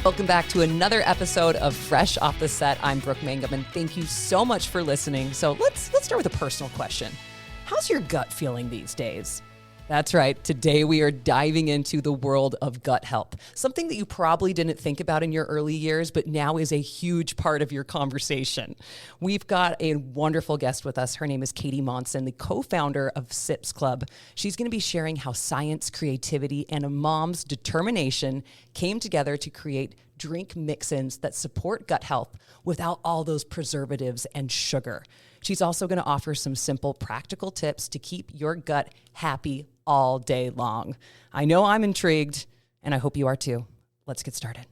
Welcome back to another episode of Fresh Off the Set. I'm Brooke Mangum, and thank you so much for listening. So let's start with a personal question. How's your gut feeling these days? That's right. Today we are diving into the world of gut health, something that you probably didn't think about in your early years, but now is a huge part of your conversation. We've got a wonderful guest with us. Her name is Katy Monson, the co-founder of Sips Club. She's going to be sharing how science, creativity, and a mom's determination came together to create drink mix-ins that support gut health without all those preservatives and sugar. She's also going to offer some simple, practical tips to keep your gut happy all day long. I know I'm intrigued, and I hope you are too. Let's get started.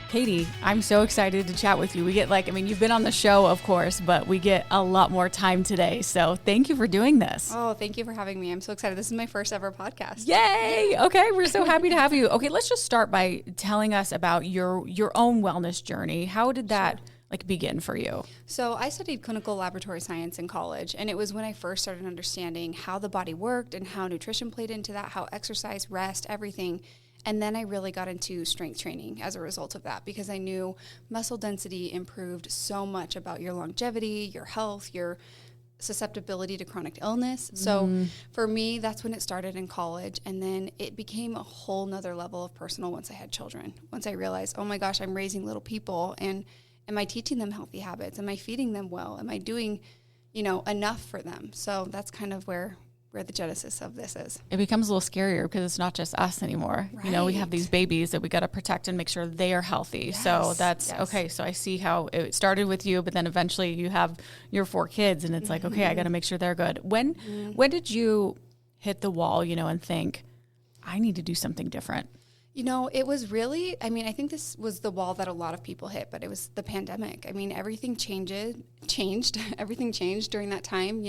Katy, I'm so excited to chat with you. We get you've been on the show, of course, but we get a lot more time today. So thank you for doing this. Oh, thank you for having me. I'm so excited. This is my first ever podcast. Yay! Okay, we're so happy to have you. Okay, let's just start by telling us about your own wellness journey. How did that begin for you? So I studied clinical laboratory science in college, and it was when I first started understanding how the body worked and how nutrition played into that, how exercise, rest, everything. And then I really got into strength training as a result of that, because I knew muscle density improved so much about your longevity, your health, your susceptibility to chronic illness. So for me, that's when it started in college. And then it became a whole nother level of personal once I had children. Once I realized, oh my gosh, I'm raising little people, and am I teaching them healthy habits? Am I feeding them well? Am I doing, enough for them? So that's kind of where the genesis of this is. It becomes a little scarier because it's not just us anymore. Right. We have these babies that we got to protect and make sure they are healthy. Yes. So that's okay. So I see how it started with you, but then eventually you have your 4 kids, and it's like, okay, I got to make sure they're good. When did you hit the wall, and think, I need to do something different? It was really, I think this was the wall that a lot of people hit, but it was the pandemic. Everything changed. Everything changed during that time.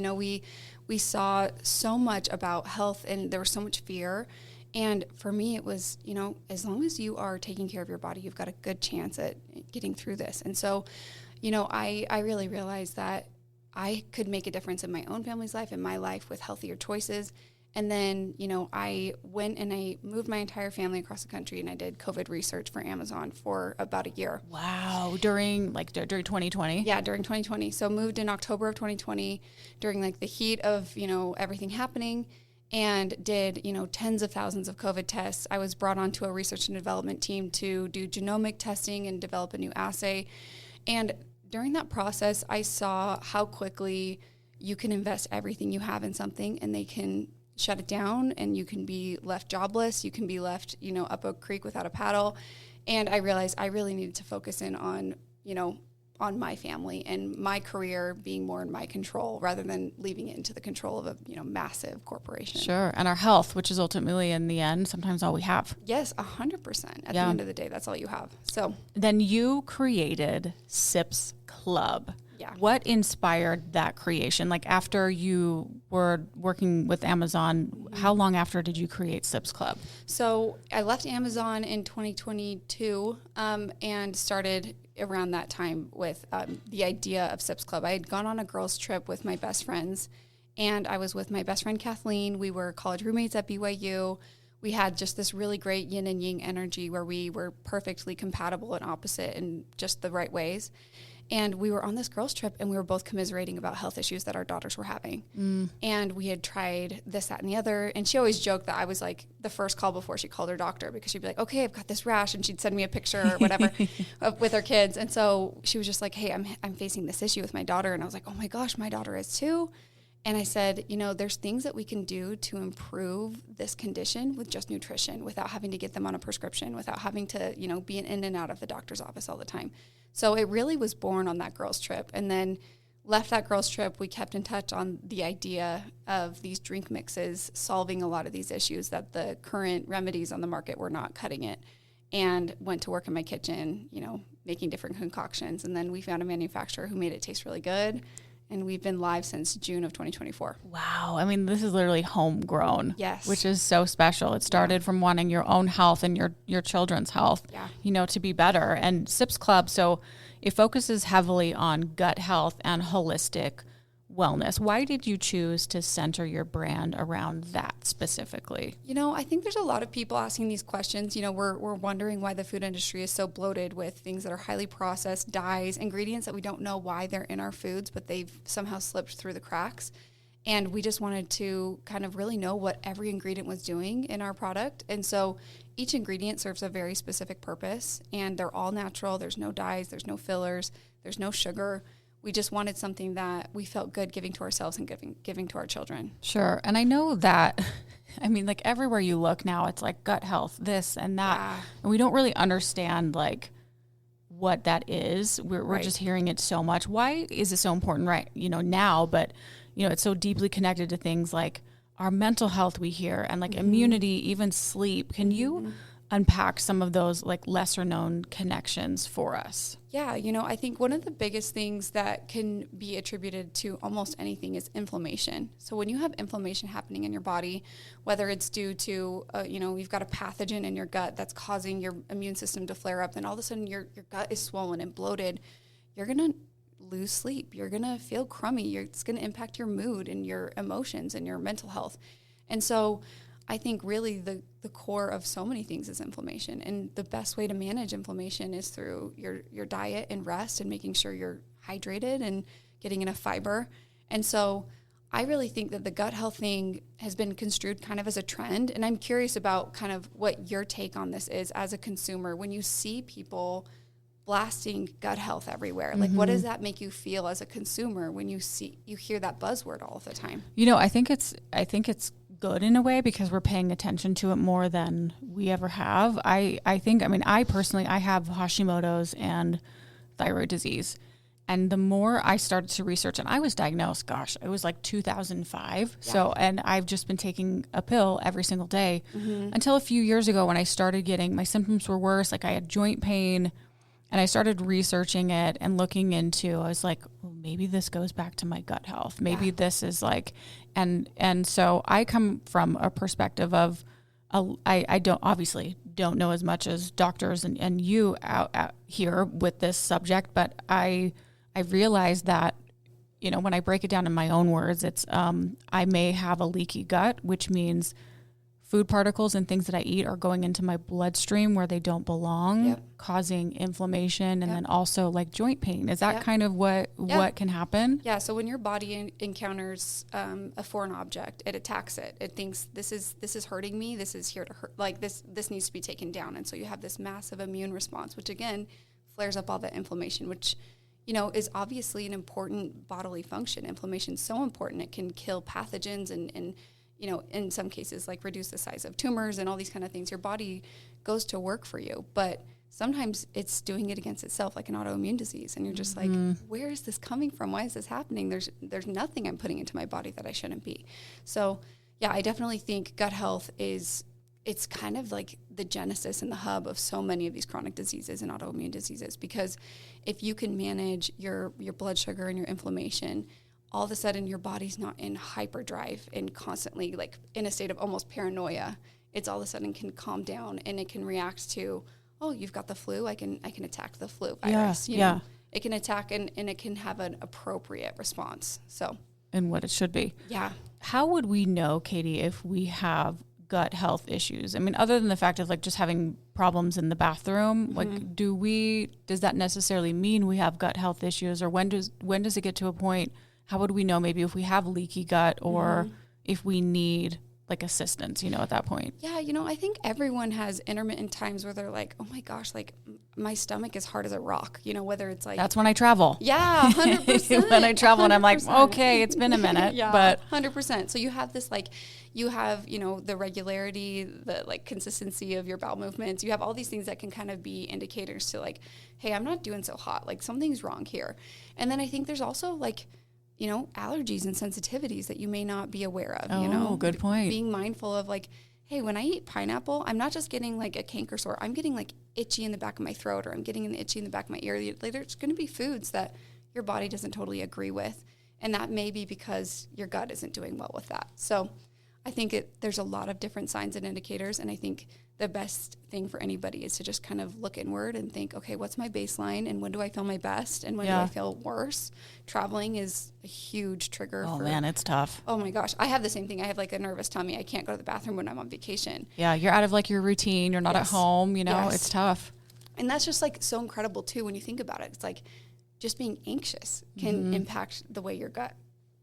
We saw so much about health, and there was so much fear. And for me, it was, as long as you are taking care of your body, you've got a good chance at getting through this. And so, I really realized that I could make a difference in my own family's life, in my life, with healthier choices. And then, I went and I moved my entire family across the country, and I did COVID research for Amazon for about a year. Wow. During 2020? Yeah, during 2020. So moved in October of 2020 during the heat of, everything happening, and did, tens of thousands of COVID tests. I was brought onto a research and development team to do genomic testing and develop a new assay. And during that process, I saw how quickly you can invest everything you have in something, and they can shut it down, and you can be left jobless. You can be left, up a creek without a paddle. And I realized I really needed to focus in on, on my family and my career being more in my control, rather than leaving it into the control of a, massive corporation. Sure. And our health, which is ultimately in the end, sometimes all we have. Yes, 100%. At the end of the day, that's all you have. So then you created Sips Club. Yeah. What inspired that creation? After you were working with Amazon, how long after did you create Sips Club? So I left Amazon in 2022 and started around that time with the idea of Sips Club. I had gone on a girls' trip with my best friends, and I was with my best friend Kathleen. We were college roommates at BYU. We had just this really great yin and yang energy where we were perfectly compatible and opposite in just the right ways. And we were on this girls' trip, and we were both commiserating about health issues that our daughters were having. And we had tried this, that, and the other. And she always joked that I was the first call before she called her doctor, because she'd be like, okay, I've got this rash. And she'd send me a picture or whatever with her kids. And so she was just like, hey, I'm facing this issue with my daughter. And I was like, oh my gosh, my daughter is too. And I said, there's things that we can do to improve this condition with just nutrition, without having to get them on a prescription, without having to, be in and out of the doctor's office all the time. So it really was born on that girls' trip. And then left that girls' trip, we kept in touch on the idea of these drink mixes solving a lot of these issues that the current remedies on the market were not cutting it. And went to work in my kitchen, making different concoctions. And then we found a manufacturer who made it taste really good. And we've been live since June of 2024. Wow. I mean, this is literally homegrown. Yes. Which is so special. It started from wanting your own health and your children's health, to be better. And Sips Club, so it focuses heavily on gut health and holistic wellness. Why did you choose to center your brand around that specifically? I think there's a lot of people asking these questions. We're wondering why the food industry is so bloated with things that are highly processed, dyes, ingredients that we don't know why they're in our foods, but they've somehow slipped through the cracks. And we just wanted to kind of really know what every ingredient was doing in our product. And so each ingredient serves a very specific purpose, and they're all natural. There's no dyes, there's no fillers, there's no sugar. We just wanted something that we felt good giving to ourselves and giving to our children. Sure. And I know that, like everywhere you look now, it's like gut health, this and that. Yeah. And we don't really understand like what that is. We're just hearing it so much. Why is it so important now? But, it's so deeply connected to things like our mental health we hear and like immunity, even sleep. Can you unpack some of those like lesser known connections for us? Yeah, I think one of the biggest things that can be attributed to almost anything is inflammation. So when you have inflammation happening in your body, whether it's due to, you've got a pathogen in your gut that's causing your immune system to flare up, and all of a sudden your gut is swollen and bloated, you're going to lose sleep. You're going to feel crummy. It's going to impact your mood and your emotions and your mental health. And so I think really the core of so many things is inflammation. And the best way to manage inflammation is through your diet and rest and making sure you're hydrated and getting enough fiber. And so I really think that the gut health thing has been construed kind of as a trend. And I'm curious about kind of what your take on this is as a consumer. When you see people blasting gut health everywhere, like what does that make you feel as a consumer when you hear that buzzword all the time? I think it's good in a way because we're paying attention to it more than we ever have. I personally have Hashimoto's and thyroid disease. And the more I started to research, and I was diagnosed, it was like 2005. Yeah. So, and I've just been taking a pill every single day until a few years ago when I started getting, my symptoms were worse. Like I had joint pain. And I started researching it and looking into, I was like, well, maybe this goes back to my gut health. Maybe this is like, and so I come from a perspective of, I don't know as much as doctors and you out here with this subject, but I realized that, when I break it down in my own words, it's, I may have a leaky gut, which means food particles and things that I eat are going into my bloodstream where they don't belong, causing inflammation and then also like joint pain. Is that kind of what can happen? Yeah. So when your body encounters a foreign object, it attacks it. It thinks this is hurting me. This is here to hurt. Like this needs to be taken down. And so you have this massive immune response, which again flares up all that inflammation, which is obviously an important bodily function. Inflammation is so important. It can kill pathogens and in some cases, like reduce the size of tumors and all these kind of things. Your body goes to work for you, but sometimes it's doing it against itself, like an autoimmune disease. And you're just like, where is this coming from? Why is this happening? There's nothing I'm putting into my body that I shouldn't be. So yeah, I definitely think gut health it's kind of like the genesis and the hub of so many of these chronic diseases and autoimmune diseases, because if you can manage your blood sugar and your inflammation, all of a sudden your body's not in hyperdrive and constantly like in a state of almost paranoia. It's all of a sudden can calm down and it can react to, oh, you've got the flu. I can attack the flu virus. Yeah. It can attack and it can have an appropriate response. So. And what it should be. Yeah. How would we know, Katy, if we have gut health issues? I mean, other than the fact of like just having problems in the bathroom, like does that necessarily mean we have gut health issues, or when does it get to a point? How would we know maybe if we have leaky gut or if we need like assistance, at that point? Yeah, I think everyone has intermittent times where they're like, oh my gosh, like my stomach is hard as a rock, whether it's like. That's when I travel. Yeah, 100%. When I travel and I'm like, okay, it's been a minute. Yeah, but 100%. So you have this the regularity, the like consistency of your bowel movements. You have all these things that can kind of be indicators to like, hey, I'm not doing so hot. Like something's wrong here. And then I think there's also like, allergies and sensitivities that you may not be aware of, Oh, good point. Being mindful of like, hey, when I eat pineapple, I'm not just getting like a canker sore. I'm getting like itchy in the back of my throat, or I'm getting an itchy in the back of my ear. Like, there's going to be foods that your body doesn't totally agree with. And that may be because your gut isn't doing well with that. So I think there's a lot of different signs and indicators. And I think the best thing for anybody is to just kind of look inward and think, okay, what's my baseline and when do I feel my best and when do I feel worse? Traveling is a huge trigger. Oh man, it's tough. Oh my gosh. I have the same thing. I have like a nervous tummy. I can't go to the bathroom when I'm on vacation. Yeah. You're out of like your routine. You're not at home, you know, it's tough. And that's just like so incredible too when you think about it. It's like just being anxious can impact the way your gut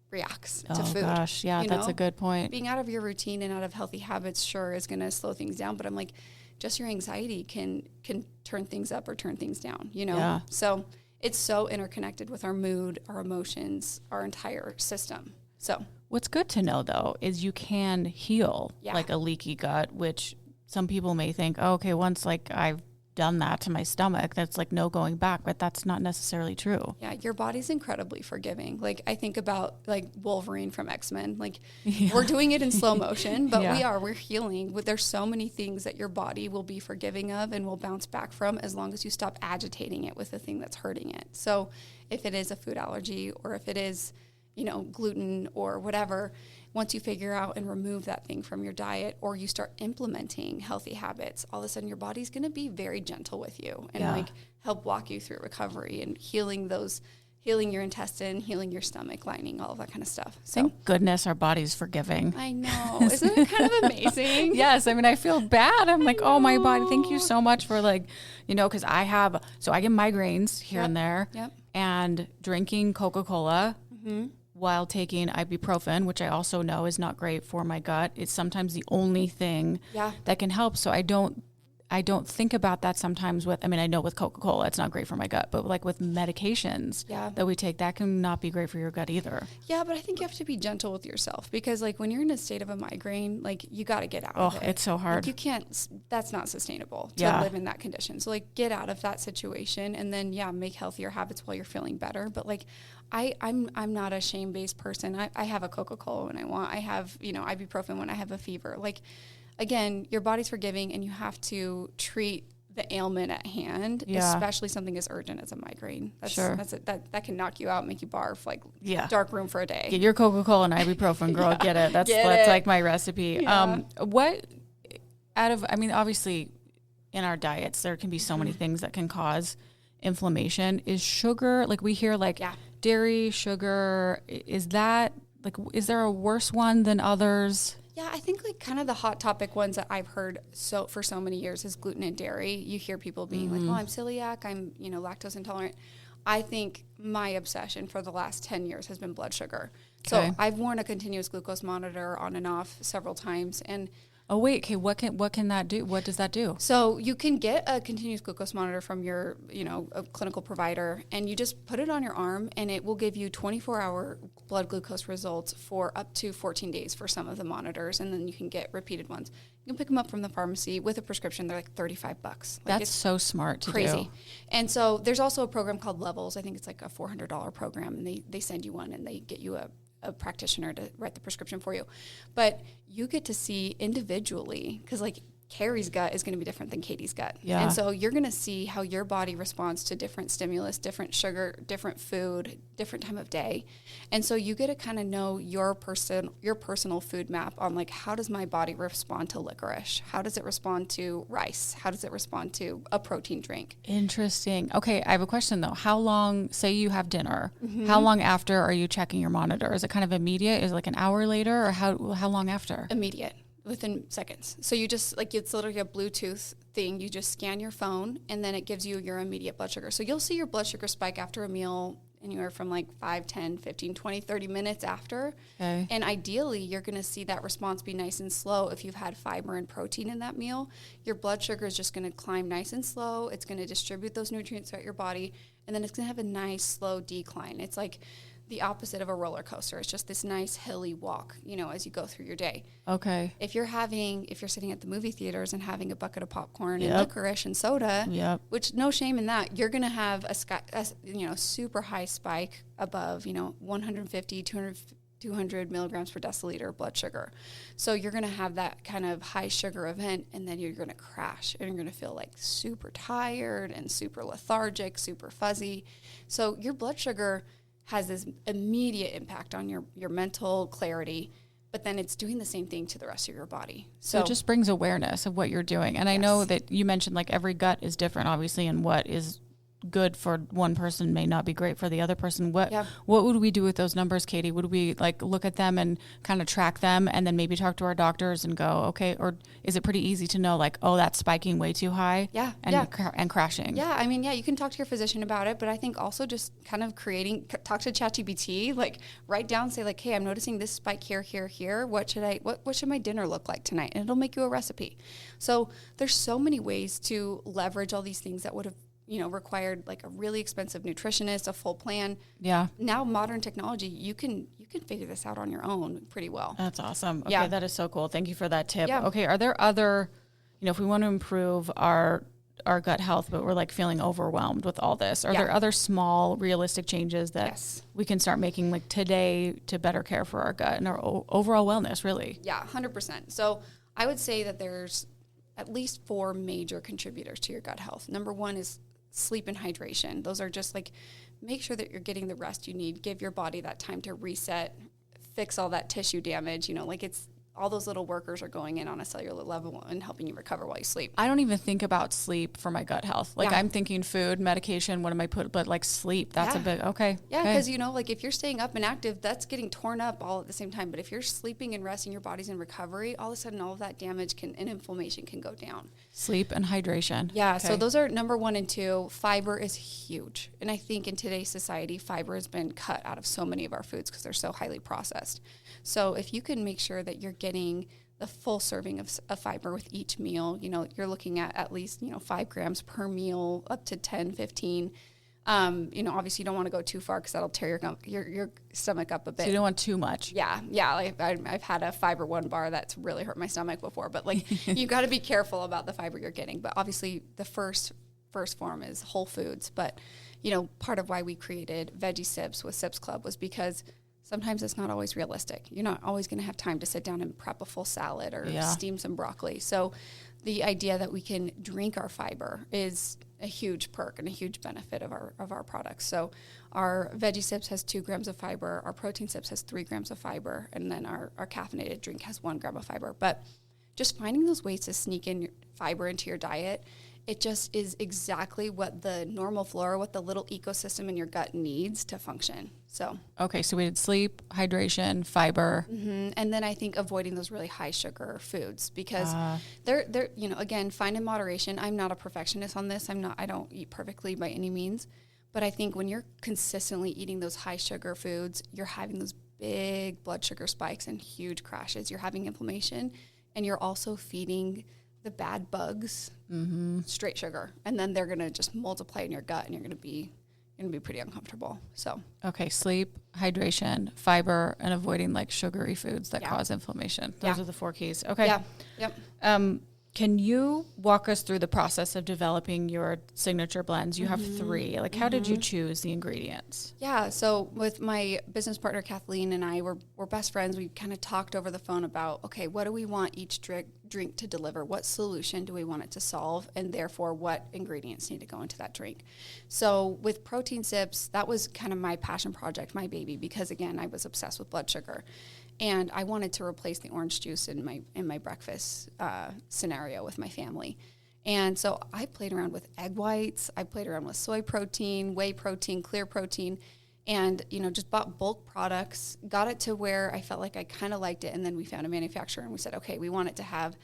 reacts to food. Oh gosh, yeah, that's a good point. Being out of your routine and out of healthy habits sure is going to slow things down, but I'm like, just your anxiety can turn things up or turn things down, you know? Yeah. So it's so interconnected with our mood, our emotions, our entire system. So what's good to know though is you can heal like a leaky gut, which some people may think, oh, okay, once like I've done that to my stomach, that's like no going back, but that's not necessarily true. Yeah, your body's incredibly forgiving. Like I think about like Wolverine from X-Men, like we're doing it in slow motion, but we're healing. There's so many things that your body will be forgiving of and will bounce back from as long as you stop agitating it with the thing that's hurting it. So if it is a food allergy or if it is, you know, gluten or whatever, once you figure out and remove that thing from your diet or you start implementing healthy habits, all of a sudden your body's going to be very gentle with you and like help walk you through recovery and healing your intestine, healing your stomach lining, all of that kind of stuff. So thank goodness our body's forgiving. I know. Isn't it kind of amazing? Yes. I mean, I feel bad. I'm like, oh, my body, thank you so much for like, you know, because I get migraines here and there and drinking Coca-Cola while taking ibuprofen, which I also know is not great for my gut. It's sometimes the only thing that can help. So I don't think about that sometimes I know with Coca-Cola, it's not great for my gut, but like with medications that we take, that can not be great for your gut either. Yeah, but I think you have to be gentle with yourself because like when you're in a state of a migraine, like you got to get out of it. It's so hard. Like, you can't, that's not sustainable to live in that condition. So like get out of that situation and then make healthier habits while you're feeling better. But like I'm not a shame-based person. I have a Coca-Cola when I want. I have, ibuprofen when I have a fever. Like, again, your body's forgiving and you have to treat the ailment at hand, especially something as urgent as a migraine. That can knock you out, make you barf, like dark room for a day. Get your Coca-Cola and ibuprofen, girl. Get it. That's like my recipe. Yeah. Obviously in our diets, there can be so many things that can cause inflammation. Is sugar, like we hear dairy, sugar, is there a worse one than others? Yeah, I think like kind of the hot topic ones that I've heard for so many years is gluten and dairy. You hear people being like, "Oh, I'm celiac, I'm, lactose intolerant." I think my obsession for the last 10 years has been blood sugar. Okay. So I've worn a continuous glucose monitor on and off several times, and what can that do? What does that do? So you can get a continuous glucose monitor from your, a clinical provider, and you just put it on your arm, and it will give you 24-hour blood glucose results for up to 14 days for some of the monitors, and then you can get repeated ones. You can pick them up from the pharmacy with a prescription. They're like $35. That's so smart to crazy. do. And so there's also a program called Levels. I think it's like a $400 program, and they send you one, and they get you a practitioner to write the prescription for you. But you get to see individually, because like Carrie's gut is going to be different than Katy's gut. Yeah. And so you're going to see how your body responds to different stimulus, different sugar, different food, different time of day. And so you get to kind of know your personal food map on like, how does my body respond to licorice? How does it respond to rice? How does it respond to a protein drink? Interesting. Okay, I have a question though. How long, say you have dinner, how long after are you checking your monitor? Is it kind of immediate? Is it like an hour later, or how long after? Immediate. Within seconds. So you just it's literally a Bluetooth thing. You just scan your phone and then it gives you your immediate blood sugar. So you'll see your blood sugar spike after a meal anywhere from like 5, 10, 15, 20, 30 minutes after. Okay. And ideally you're going to see that response be nice and slow. If you've had fiber and protein in that meal, your blood sugar is just going to climb nice and slow. It's going to distribute those nutrients throughout your body, and then it's going to have a nice slow decline. It's like the opposite of a roller coaster. It's just this nice hilly walk, as you go through your day. Okay. If you're sitting at the movie theaters and having a bucket of popcorn and licorice and soda, which no shame in that, you're going to have a super high spike above, 150, 200 milligrams per deciliter blood sugar. So you're going to have that kind of high sugar event, and then you're going to crash, and you're going to feel like super tired and super lethargic, super fuzzy. So your blood sugar has this immediate impact on your mental clarity, but then it's doing the same thing to the rest of your body. So it just brings awareness of what you're doing. And I know that you mentioned like every gut is different, obviously, and what is good for one person may not be great for the other person. What would we do with those numbers, Katy? Would we like look at them and kind of track them and then maybe talk to our doctors and go, okay, or is it pretty easy to know like, oh, that's spiking way too high and crashing? Yeah, I mean, you can talk to your physician about it, but I think also just kind of talk to ChatGPT, like write down, say like, hey, I'm noticing this spike here, here, here. What should my dinner look like tonight? And it'll make you a recipe. So there's so many ways to leverage all these things that would have required like a really expensive nutritionist, a full plan. Yeah. Now modern technology, you can figure this out on your own pretty well. That's awesome. Okay, that is so cool. Thank you for that tip. Yeah. Okay, are there other, if we want to improve our gut health, but we're like feeling overwhelmed with all this, are there other small realistic changes that we can start making like today to better care for our gut and our overall wellness, really? Yeah, 100%. So I would say that there's at least 4 major contributors to your gut health. Number 1 is sleep and hydration. Those are just like, make sure that you're getting the rest you need, give your body that time to reset, fix all that tissue damage, like it's all those little workers are going in on a cellular level and helping you recover while you sleep. I don't even think about sleep for my gut health. Like I'm thinking food, medication, what am I but like sleep, that's a big, okay. Yeah, because like if you're staying up and active, that's getting torn up all at the same time. But if you're sleeping and resting, your body's in recovery, all of a sudden all of that damage and inflammation can go down. Sleep and hydration. Yeah, so those are number 1 and 2. Fiber is huge. And I think in today's society, fiber has been cut out of so many of our foods because they're so highly processed. So if you can make sure that you're getting the full serving of fiber with each meal, you're looking at least, 5 grams per meal, up to 10, 15. Obviously you don't want to go too far because that'll tear your stomach up a bit. So you don't want too much. Yeah. Like I've had a Fiber One bar that's really hurt my stomach before, but like you got to be careful about the fiber you're getting. But obviously the first form is whole foods. But, part of why we created Veggie Sips with Sips Club was because sometimes it's not always realistic. You're not always going to have time to sit down and prep a full salad or steam some broccoli. So the idea that we can drink our fiber is a huge perk and a huge benefit of our products. So our Veggie Sips has 2 grams of fiber, our Protein Sips has 3 grams of fiber, and then our caffeinated drink has 1 gram of fiber. But just finding those ways to sneak in fiber into your diet, it just is exactly what the normal flora, what the little ecosystem in your gut needs to function. So okay, so we did sleep, hydration, fiber, and then I think avoiding those really high sugar foods because they're again, find in moderation. I'm not a perfectionist on this. I don't eat perfectly by any means, but I think when you're consistently eating those high sugar foods, you're having those big blood sugar spikes and huge crashes. You're having inflammation, and you're also feeding the bad bugs straight sugar, and then they're going to just multiply in your gut, and you're going to be pretty uncomfortable. So okay, sleep, hydration, fiber, and avoiding like sugary foods that cause inflammation. Those are the 4 keys. Okay. Yeah. Yep. Can you walk us through the process of developing your signature blends? You have 3. Like, how did you choose the ingredients? Yeah, so with my business partner, Kathleen, and I, we're best friends. We kind of talked over the phone about, okay, what do we want each drink to deliver? What solution do we want it to solve? And therefore, what ingredients need to go into that drink? So with Protein Sips, that was kind of my passion project, my baby, because, again, I was obsessed with blood sugar. And I wanted to replace the orange juice in my breakfast scenario with my family. And so I played around with egg whites. I played around with soy protein, whey protein, clear protein, and, just bought bulk products, got it to where I felt like I kind of liked it. And then we found a manufacturer and we said, okay, we want it to have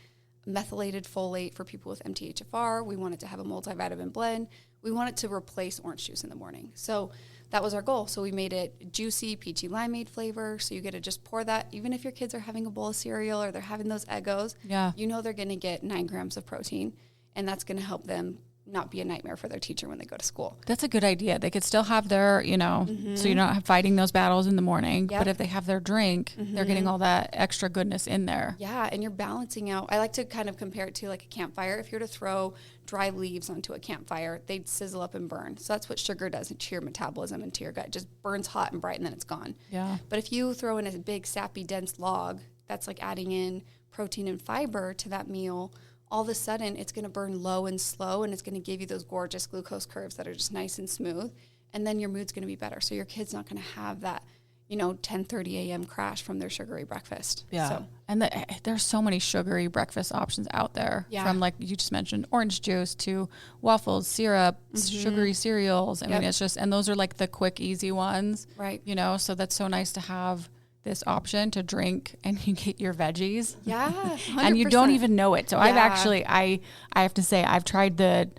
methylated folate for people with MTHFR. We want it to have a multivitamin blend. We want it to replace orange juice in the morning. So that was our goal. So we made it juicy, peachy limeade flavor. So you get to just pour that, even if your kids are having a bowl of cereal or they're having those Eggos, they're going to get 9 grams of protein, and that's going to help them not be a nightmare for their teacher when they go to school. That's a good idea. They could still have their, so you're not fighting those battles in the morning, but if they have their drink, they're getting all that extra goodness in there. Yeah, and you're balancing out. I like to kind of compare it to like a campfire. If you were to throw dry leaves onto a campfire, they'd sizzle up and burn. So that's what sugar does to your metabolism and to your gut. It just burns hot and bright, and then it's gone. Yeah. But if you throw in a big, sappy, dense log, that's like adding in protein and fiber to that meal, all of a sudden it's going to burn low and slow, and it's going to give you those gorgeous glucose curves that are just nice and smooth, and then your mood's going to be better. So your kid's not going to have that, 10:30 a.m. crash from their sugary breakfast. Yeah. So, And there's so many sugary breakfast options out there, from like you just mentioned, orange juice to waffles, syrup, sugary cereals. I mean, it's just, and those are like the quick, easy ones, right. So that's so nice to have this option to drink and you get your veggies. Yeah. 100%. And you don't even know it. So I've actually, I have to say, I've tried the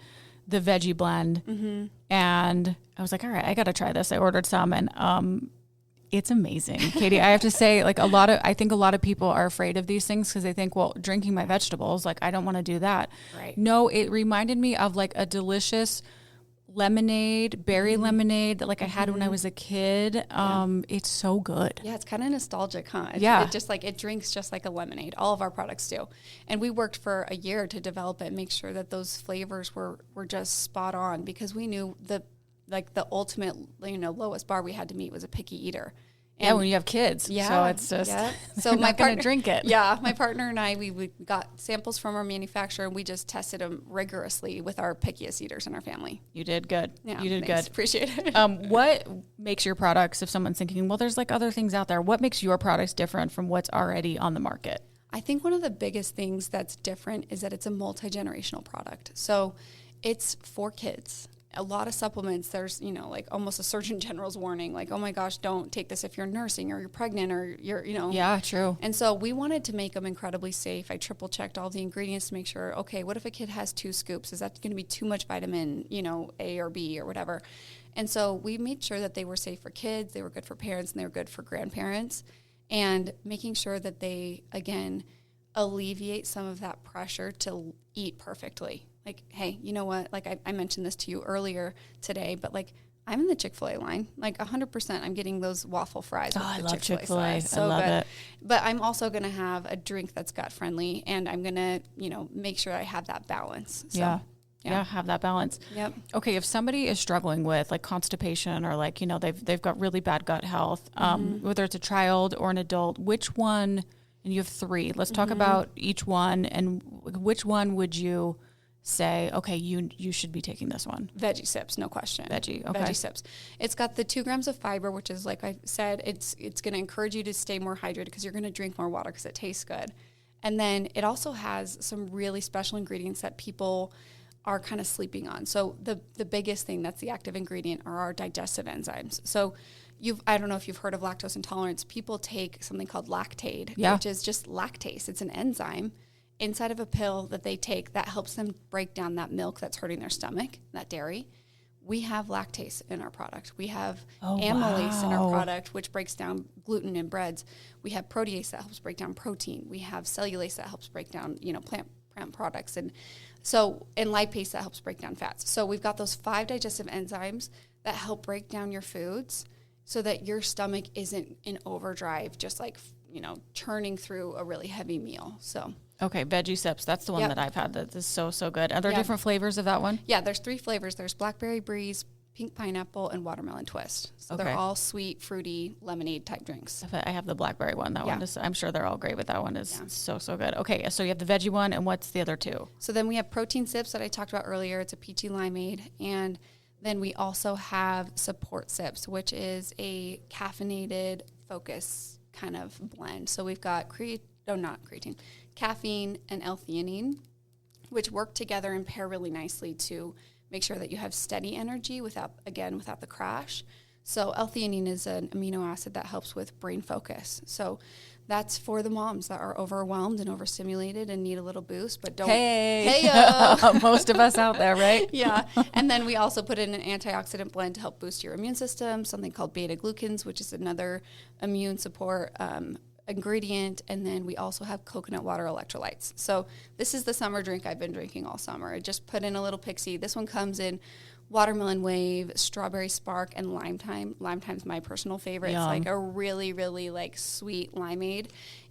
veggie blend and I was like, all right, I got to try this. I ordered some and, it's amazing, Katy. I have to say, like I think a lot of people are afraid of these things because they think, well, drinking my vegetables, like I don't want to do that. Right. No, it reminded me of like a delicious lemonade, berry lemonade that like I had when I was a kid. It's so good. Yeah, it's kind of nostalgic, huh? Yeah. It drinks just like a lemonade. All of our products do. And we worked for a year to develop it, make sure that those flavors were just spot on because we knew the ultimate, lowest bar we had to meet was a picky eater. And when you have kids. Yeah. So it's just, so my partner to drink it. Yeah. My partner and I, we got samples from our manufacturer and we just tested them rigorously with our pickiest eaters in our family. You did good. Yeah, you did thanks. good. Appreciate it. What makes your products, if someone's thinking, well, there's like other things out there, what makes your products different from what's already on the market? I think one of the biggest things that's different is that it's a multi-generational product. So it's for kids. A lot of supplements, there's, like almost a Surgeon General's warning, like, oh my gosh, don't take this if you're nursing or you're pregnant or you're, Yeah, true. And so we wanted to make them incredibly safe. I triple checked all the ingredients to make sure, okay, what if a kid has 2 scoops? Is that going to be too much vitamin, A or B or whatever? And so we made sure that they were safe for kids, they were good for parents, and they were good for grandparents. And making sure that they, again, alleviate some of that pressure to eat perfectly. Like, hey, you know what? Like I mentioned this to you earlier today, but like I'm in the Chick-fil-A line, like 100%. I'm getting those waffle fries. Oh, with I the love Chick-fil-A. Chick-fil-A. I love it. But I'm also going to have a drink that's gut friendly, and I'm going to, make sure I have that balance. So, yeah, have that balance. Yep. Okay, if somebody is struggling with like constipation or like they've got really bad gut health, whether it's a child or an adult, which one? And you have 3. Let's talk about each one, and which one would you say, okay, you should be taking this one? Veggie Sips, no question. Okay. Veggie Sips. It's got the 2 grams of fiber, which is, like I said, it's going to encourage you to stay more hydrated because you're going to drink more water because it tastes good. And then it also has some really special ingredients that people are kind of sleeping on. So the biggest thing that's the active ingredient are our digestive enzymes. So I don't know if you've heard of lactose intolerance. People take something called lactate, which is just lactase. It's an enzyme inside of a pill that they take that helps them break down that milk that's hurting their stomach, that dairy. We have lactase in our product. We have amylase in our product, which breaks down gluten in breads. We have protease that helps break down protein. We have cellulase that helps break down, plant products. And lipase that helps break down fats. So we've got those 5 digestive enzymes that help break down your foods so that your stomach isn't in overdrive, just like, churning through a really heavy meal. So. Okay, Veggie Sips. That's the one that I've had. That is so good. Are there different flavors of that one? Yeah, there's 3 flavors. There's blackberry breeze, pink pineapple, and watermelon twist. So they're all sweet, fruity, lemonade type drinks. I have the blackberry one. That one is, I'm sure they're all great, but that one is so good. Okay, so you have the veggie one, and what's the other 2? So then we have protein sips that I talked about earlier. It's a peachy limeade, and then we also have support sips, which is a caffeinated focus kind of blend. So we've got caffeine and L-theanine, which work together and pair really nicely to make sure that you have steady energy without the crash. So L-theanine is an amino acid that helps with brain focus. So that's for the moms that are overwhelmed and overstimulated and need a little boost, but don't. Hey-o. Most of us out there, right? Yeah. And then we also put in an antioxidant blend to help boost your immune system, something called beta-glucans, which is another immune support ingredient. And then we also have coconut water electrolytes. So this is the summer drink I've been drinking all summer. I just put in a little Pixie. This one comes in watermelon wave, strawberry spark, and lime thyme. Lime thyme's my personal favorite. Yum. It's like a really, really like sweet limeade.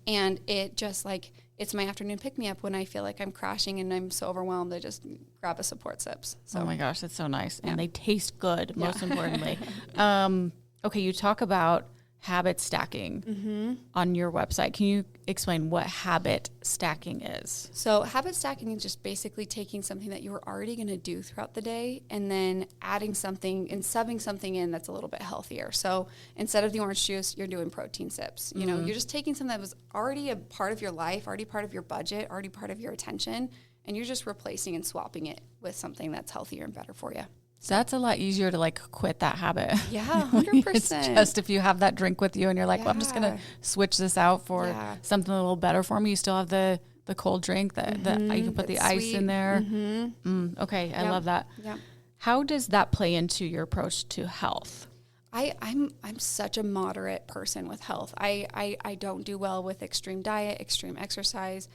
And it just like, it's my afternoon pick-me-up when I feel like I'm crashing and I'm so overwhelmed. I just grab a support sips. So. Oh my gosh, that's so nice. And they taste good, most importantly. Okay, you talk about habit stacking on your website. Can you explain what habit stacking is? So habit stacking is just basically taking something that you were already going to do throughout the day and then adding something and subbing something in that's a little bit healthier. So instead of the orange juice, you're doing protein sips. You know, you're just taking something that was already a part of your life, already part of your budget, already part of your attention, and you're just replacing and swapping it with something that's healthier and better for you. So that's a lot easier to like quit that habit. Yeah, 100%. It's just if you have that drink with you and you're like, well, I'm just going to switch this out for something a little better for me. You still have the cold drink that you can put the ice in there. Okay. I love that. Yeah. How does that play into your approach to health? I'm such a moderate person with health. I don't do well with extreme diet, extreme exercise.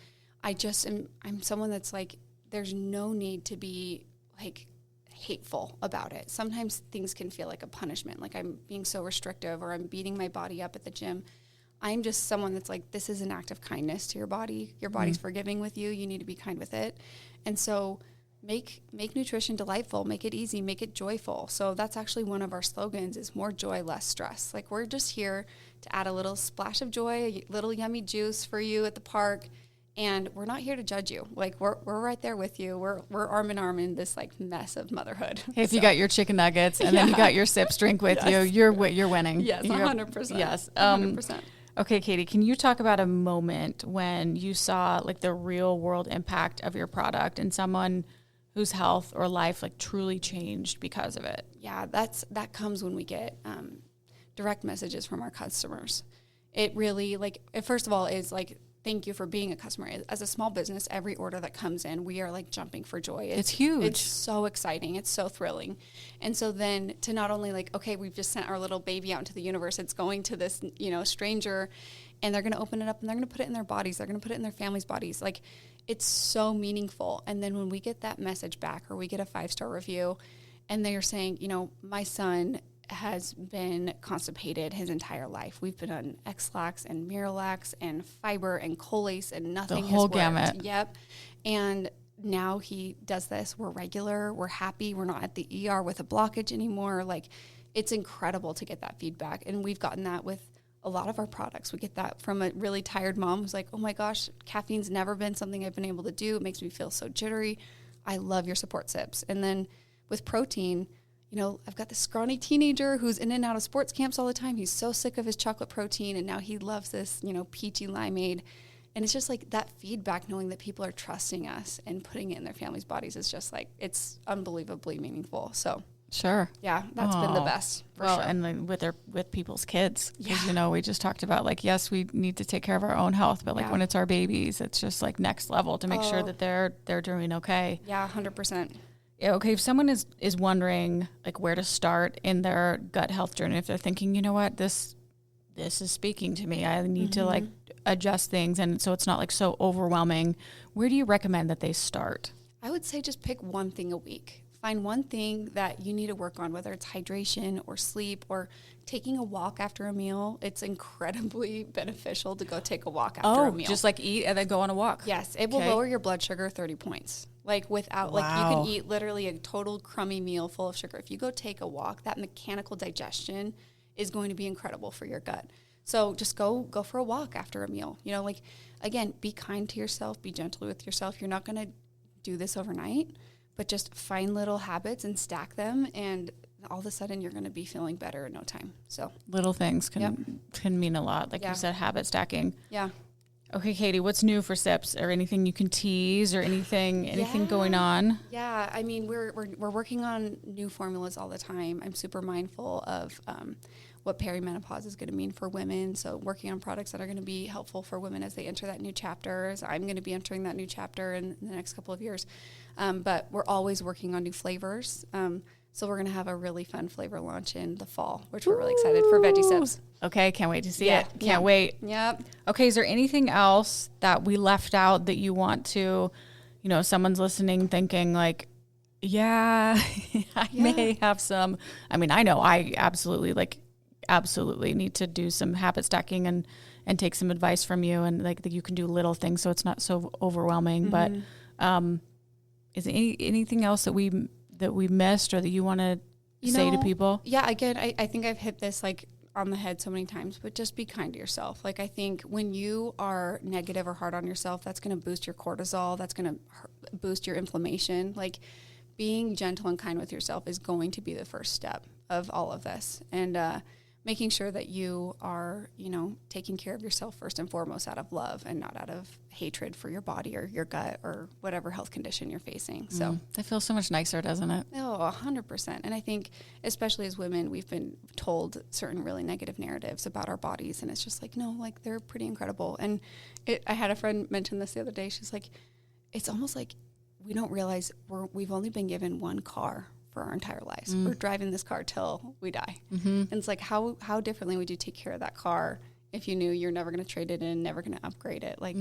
I'm someone that's like, there's no need to be like hateful about it. Sometimes things can feel like a punishment, like I'm being so restrictive or I'm beating my body up at the gym. I'm just someone that's like, this is an act of kindness to your body. Your body's forgiving with you. You need to be kind with it. And so make nutrition delightful, make it easy, make it joyful. So that's actually one of our slogans is more joy, less stress. Like we're just here to add a little splash of joy, a little yummy juice for you at the park. And we're not here to judge you. Like we're right there with you. We're arm in arm in this like mess of motherhood. Hey, if you got your chicken nuggets and then you got your sips drink with you, you're winning. Yes, 100%. Yes. 100%. Okay, Katy, can you talk about a moment when you saw like the real world impact of your product and someone whose health or life like truly changed because of it? Yeah, that comes when we get direct messages from our customers. It really first of all is like, thank you for being a customer. As a small business, every order that comes in, we are like jumping for joy. It's huge. It's so exciting. It's so thrilling. And so then to not only like, okay, we've just sent our little baby out into the universe. It's going to this, stranger, and they're going to open it up and they're going to put it in their bodies. They're going to put it in their family's bodies. Like it's so meaningful. And then when we get that message back or we get a 5-star review and they are saying, my son has been constipated his entire life. We've been on X-Lax and Miralax and fiber and Colace and nothing the whole has worked. Gamut. Yep. And now he does this. We're regular. We're happy. We're not at the ER with a blockage anymore. Like it's incredible to get that feedback. And we've gotten that with a lot of our products. We get that from a really tired mom who's like, oh my gosh, caffeine's never been something I've been able to do. It makes me feel so jittery. I love your support sips. And then with protein, I've got this scrawny teenager who's in and out of sports camps all the time. He's so sick of his chocolate protein, and now he loves this, peachy limeade. And it's just like that feedback, knowing that people are trusting us and putting it in their families' bodies is just like, it's unbelievably meaningful. So sure. Yeah, that's been the best. Well, sure. And then with people's kids, because, we just talked about like, yes, we need to take care of our own health, but like when it's our babies, it's just like next level to make sure that they're doing okay. Yeah, 100%. Okay, if someone is wondering like where to start in their gut health journey, if they're thinking, you know what, this is speaking to me, I need to like adjust things, and so it's not like so overwhelming, where do you recommend that they start? I would say just pick one thing a week. Find one thing that you need to work on, whether it's hydration or sleep or taking a walk after a meal. It's incredibly beneficial to go take a walk after a meal. Just like eat and then go on a walk. Yes, it will lower your blood sugar 30 points. Like without, like you can eat literally a total crummy meal full of sugar. If you go take a walk, that mechanical digestion is going to be incredible for your gut. So just go for a walk after a meal. Again, be kind to yourself, be gentle with yourself. You're not going to do this overnight, but just find little habits and stack them, and all of a sudden you're going to be feeling better in no time. So little things can mean a lot. Like you said, habit stacking. Yeah. Okay, Katy, what's new for Sips, or anything you can tease, or anything going on? Yeah, I mean, we're working on new formulas all the time. I'm super mindful of what perimenopause is going to mean for women. So working on products that are going to be helpful for women as they enter that new chapter. So I'm going to be entering that new chapter in the next couple of years. But we're always working on new flavors. So we're going to have a really fun flavor launch in the fall, which we're really excited for Veggie Sips. Okay, can't wait to see it. Can't wait. Yep. Okay, is there anything else that we left out that you want to, someone's listening thinking like, I may have some, I know I absolutely need to do some habit stacking and take some advice from you, and like that you can do little things so it's not so overwhelming. But is there anything else that we missed or that you want to say to people? Yeah, again, I think I've hit this like on the head so many times, but just be kind to yourself. Like, I think when you are negative or hard on yourself, that's going to boost your cortisol. That's going to boost your inflammation. Like, being gentle and kind with yourself is going to be the first step of all of this. And making sure that you are, taking care of yourself first and foremost out of love and not out of hatred for your body or your gut or whatever health condition you're facing. So that feels so much nicer, doesn't it? Oh, 100%. And I think especially as women, we've been told certain really negative narratives about our bodies. And it's just like, no, like they're pretty incredible. And I had a friend mention this the other day. She's like, it's almost like we don't realize we've only been given one car for our entire lives. We're driving this car till we die. And it's like, how differently would you take care of that car if you knew you're never going to trade it in, never going to upgrade it? Like,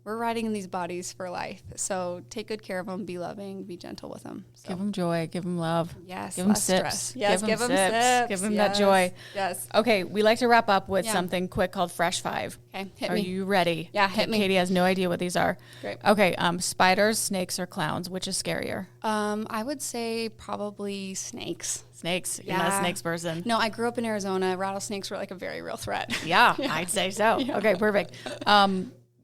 we're riding in these bodies for life. So take good care of them, be loving, be gentle with them. So. Give them joy, give them love. Yes. Give them sips. Stress. Yes, give them sips. Give them that joy. Yes. Okay, we like to wrap up with something quick called Fresh 5. Okay, hit me. Are you ready? Yeah, hit me. Katie has no idea what these are. Great. Okay, spiders, snakes, or clowns, which is scarier? I would say probably snakes. Snakes. You're not a snakes person. No, I grew up in Arizona. Rattlesnakes were like a very real threat. Yeah, I'd say so. Yeah. Okay, perfect.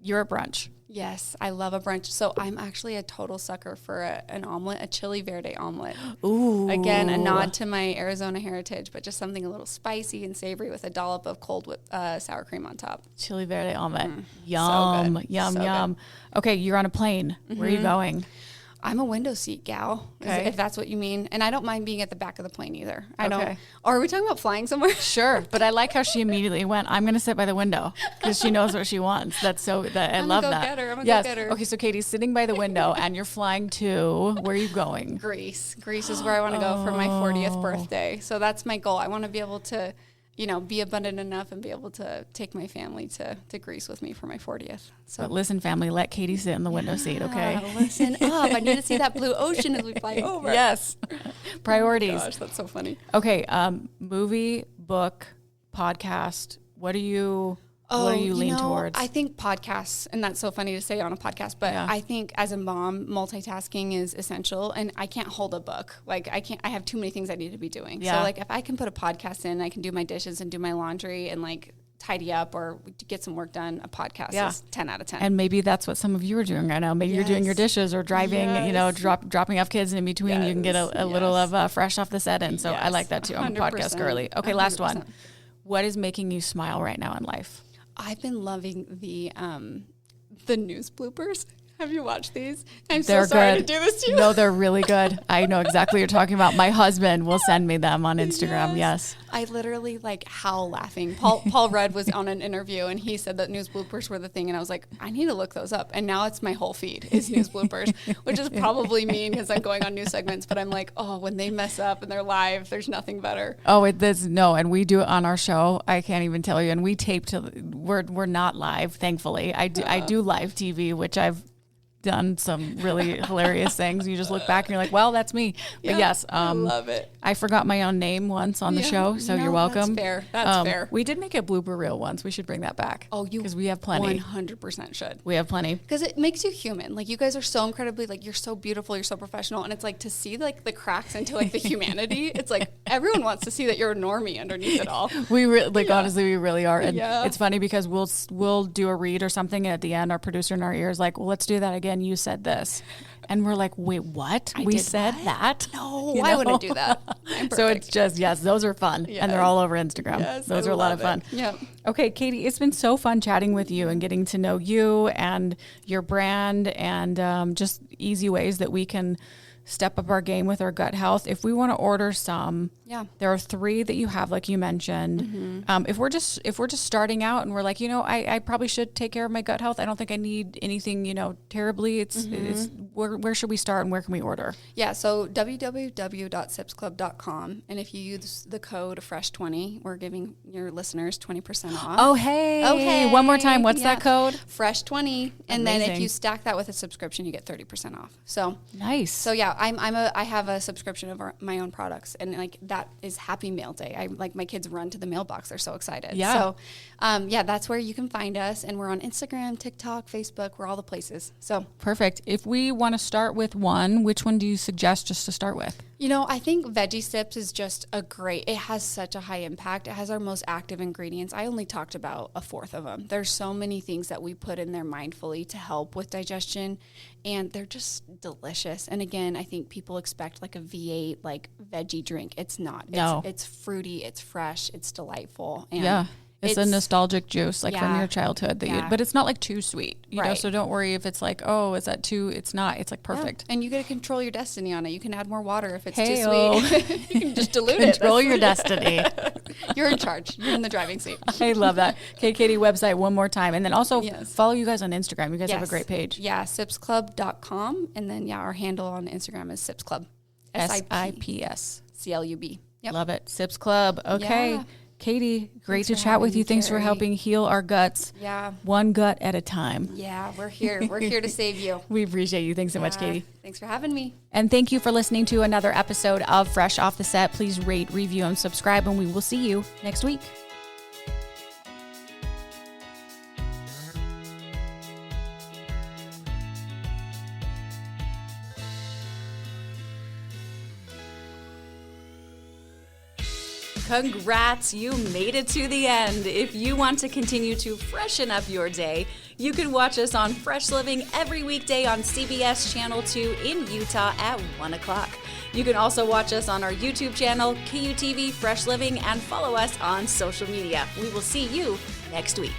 You're a brunch. Yes, I love a brunch. So I'm actually a total sucker for an omelet, a chili verde omelet. Ooh. Again, a nod to my Arizona heritage, but just something a little spicy and savory with a dollop of cold sour cream on top. Chili verde omelet. Yum, so good. yum, so yum. Good. Okay, you're on a plane. Where are you going? I'm a window seat gal, if that's what you mean. And I don't mind being at the back of the plane either. I don't. Or are we talking about flying somewhere? Sure. But I like how she immediately went, I'm going to sit by the window because she knows what she wants. That's so, I love that. I'm a go-getter. Okay, so Katie's sitting by the window and you're flying to, where are you going? Greece. Greece is where I want to go for my 40th birthday. So that's my goal. I want to be able to, be abundant enough and be able to take my family to Greece with me for my 40th. So but listen, family, let Katie sit in the window seat, okay? Listen up. I need to see that blue ocean as we fly over. Yes. Priorities. Oh gosh, that's so funny. Okay, movie, book, podcast. What do you lean towards? I think podcasts, and that's so funny to say on a podcast, but I think as a mom, multitasking is essential, and I can't hold a book. Like I have too many things I need to be doing. Yeah. So like if I can put a podcast in, I can do my dishes and do my laundry and like tidy up or get some work done. A podcast is 10 out of 10. And maybe that's what some of you are doing right now. Maybe you're doing your dishes or driving, dropping off kids, and in between you can get a little of fresh off the set in. So I like that too. I'm a podcast girly. Okay, 100%. Last one. What is making you smile right now in life? I've been loving the news bloopers. Have you watched these? I'm they're so sorry good. to do this to you. No, they're really good. I know exactly what you're talking about. My husband will send me them on Instagram. Yes. I literally howl laughing. Paul Rudd was on an interview and he said that news bloopers were the thing. And I was like, I need to look those up. And now it's my whole feed is news bloopers, which is probably mean because I'm going on news segments. But I'm like, oh, when they mess up and they're live, there's nothing better. Oh, and we do it on our show. I can't even tell you. And we tape we're not live, thankfully. I do live TV, which I've done some really hilarious things. You just look back and you're like, well, that's me. But yes, I love it. I forgot my own name once on the show, so you're welcome. That's fair. We did make a blooper reel once. We should bring that back. Oh, because we have plenty. 100% should. We have plenty because it makes you human. Like you guys are so incredibly you're so beautiful, you're so professional, and it's like to see the cracks into the humanity. It's like everyone wants to see that you're a normie underneath it all. Honestly, we really are. And it's funny because we'll do a read or something, and at the end, our producer in our ear is like, well, let's do that again. You said this. And we're like, wait, what? We said that? No, why would I do that? So it's just, those are fun. Yes. And they're all over Instagram. Yes, those are a lot of fun. Yeah. Okay, Katy, it's been so fun chatting with you and getting to know you and your brand and just easy ways that we can step up our game with our gut health. If we want to order some, there are 3 that you have, like you mentioned. If we're just starting out and we're like, I probably should take care of my gut health. I don't think I need anything, terribly. It's where should we start and where can we order? Yeah. So www.sipsclub.com. And if you use the code FRESH20, we're giving your listeners 20% off. Oh, hey. One more time. What's that code? FRESH20. And then if you stack that with a subscription, you get 30% off. So nice. So I have a subscription of my own products, and that is Happy Mail Day. My kids run to the mailbox; they're so excited. Yeah. So, that's where you can find us, and we're on Instagram, TikTok, Facebook. We're all the places. So perfect. If we want to start with one, which one do you suggest just to start with? You know, I think Veggie Sips is just it has such a high impact. It has our most active ingredients. I only talked about a fourth of them. There's so many things that we put in there mindfully to help with digestion, and they're just delicious. And again, I think people expect like a V8, like veggie drink. It's not. No. It's fruity, it's fresh, it's delightful. And Yeah. It's a nostalgic juice, like from Yeah. your childhood, but it's not like too sweet, you know. Right. So don't worry if it's like, oh, is that too? It's not. It's like perfect. Yeah. And you get to control your destiny on it. You can add more water if it's Hey-o. too sweet. You can just dilute it. Control your destiny. You're in charge. You're in the driving seat. I love that. Okay, Katy, website one more time, and then also Yes. follow you guys on Instagram. You guys have a Yes. great page. Yeah, sipsclub.com. And then, our handle on Instagram is sipsclub. SIPS. CLUB. Yep. Love it. Sips Club. Okay. Yeah. Katy, great Thanks to for chat with having you. me, Thanks for Carrie. helping heal our guts. Yeah. One gut at a time. Yeah, we're here. We're here to save you. We appreciate you. Thanks so much, Katy. Thanks for having me. And thank you for listening to another episode of Fresh Off the Set. Please rate, review, and subscribe, and we will see you next week. Congrats, you made it to the end. If you want to continue to freshen up your day, you can watch us on Fresh Living every weekday on CBS Channel 2 in Utah at 1 o'clock. You can also watch us on our YouTube channel, KUTV Fresh Living, and follow us on social media. We will see you next week.